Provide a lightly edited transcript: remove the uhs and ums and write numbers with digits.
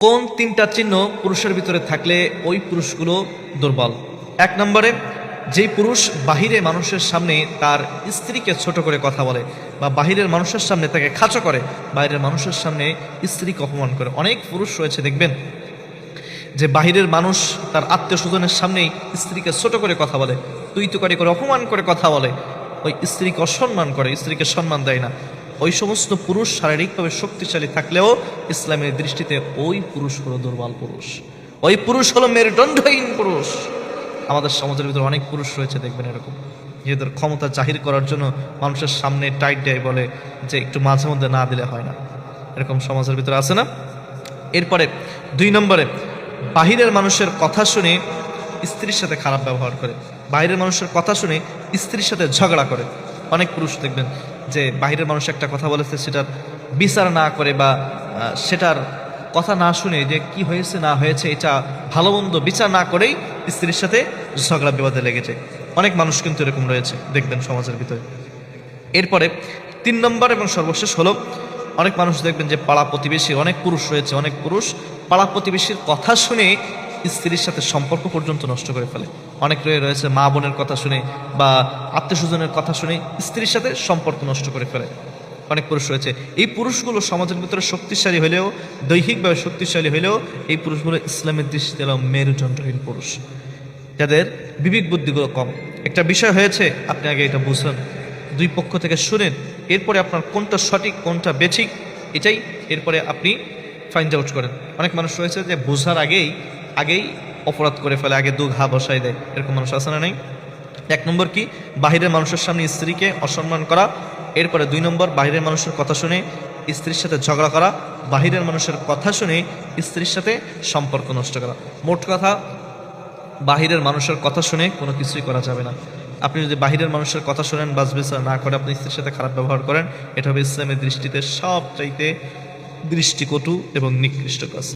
কোন তিনটা চিহ্ন পুরুষের ভিতরে থাকলে ওই পুরুষগুলো দুর্বল? এক নম্বরে, যেই পুরুষ বাহিরে মানুষের সামনে তার স্ত্রীকে ছোট করে কথা বলে বা বাহিরের মানুষের সামনে তাকে খাঁচা করে, বাইরের মানুষের সামনে স্ত্রীকে অপমান করে। অনেক পুরুষ রয়েছে দেখবেন যে বাহিরের মানুষ তার আত্মীয় স্বজনের সামনেই স্ত্রীকে ছোট করে কথা বলে, তুই তুকারি করে অপমান করে কথা বলে, ওই স্ত্রীকে অসম্মান করে, স্ত্রীকে সম্মান দেয় না। ওই সমস্ত পুরুষ শারীরিকভাবে শক্তিশালী থাকলেও ইসলামের দৃষ্টিতে ওই পুরুষ হলো দুর্বল পুরুষ, ওই পুরুষ হলো মেরুদণ্ডহীন পুরুষ। আমাদের সমাজের ভিতরে অনেক পুরুষ রয়েছে দেখবেন এরকম, নিজেদের ক্ষমতা জাহির করার জন্য মানুষের সামনে টাইট দেয়, বলে যে একটু মাঝে মধ্যে না দিলে হয় না। এরকম সমাজের ভিতরে আছে না? এরপরে 2 নম্বরে, বাহিরের মানুষের কথা শুনে স্ত্রীর সাথে খারাপ ব্যবহার করে, বাইরের মানুষের কথা শুনে স্ত্রীর সাথে ঝগড়া করে। অনেক পুরুষ দেখবেন যে বাহিরের মানুষ একটা কথা বলেছে, সেটার বিচার না করে বা সেটার কথা না শুনে যে কি হয়েছে না হয়েছে এটা ভালো মন্দ বিচার না করেই স্ত্রীর সাথে ঝগড়া বিবাদে লেগেছে। অনেক মানুষ কিন্তু এরকম রয়েছে দেখবেন সমাজের ভিতরে। এরপরে 3 নম্বর এবং সর্বশেষ হলো, অনেক মানুষ দেখবেন যে পাড়া প্রতিবেশীর, অনেক পুরুষ রয়েছে, অনেক পুরুষ পাড়া প্রতিবেশীর কথা শুনে স্ত্রীর সাথে সম্পর্ক পর্যন্ত নষ্ট করে ফেলে। অনেক রয়েছে মা বোনের কথা শুনে বা আত্মীয় স্বজনের কথা শুনে স্ত্রীর সাথে সম্পর্ক নষ্ট করে ফেলে। অনেক পুরুষ রয়েছে। এই পুরুষগুলো সমাজের ভিতরে শক্তিশালী হলেও, দৈহিকভাবে শক্তিশালী হলেও, এই পুরুষগুলো ইসলামের দৃষ্টিতে হলো মেরুদণ্ডহীন পুরুষ, যাদের বিবেক বুদ্ধিগুলো কম। একটা বিষয় হয়েছে, আপনি আগে এটা বুঝুন, 2 পক্ষ থেকে শুনেন, এরপরে আপনার কোনটা সঠিক কোনটা বেঠিক এটাই এরপরে আপনি ফাইন্ড আউট করেন। অনেক মানুষ রয়েছে যে বোঝার আগেই অপরাধ করে ফেলে, আগে 2 ঘা বসাই দেয়। এরকম মানুষ আছে না নাই? 1 নম্বর কি, বাহিরের মানুষের সামনে স্ত্রীকে অসম্মান করা। এরপরে 2 নম্বর, বাহিরের মানুষের কথা শুনে স্ত্রীর সাথে ঝগড়া করা, বাহিরের মানুষের কথা শুনে স্ত্রীর সাথে সম্পর্ক নষ্ট করা। মোট কথা, বাহিরের মানুষের কথা শুনে কোনো কিছুই করা যাবে না। আপনি যদি বাহিরের মানুষের কথা শুনেন, বাজবিচার না করে আপনি স্ত্রীর সাথে খারাপ ব্যবহার করেন, এটা হবে ইসলামের দৃষ্টিতে সবচাইতে দৃষ্টিকটু এবং নিকৃষ্ট কাজ।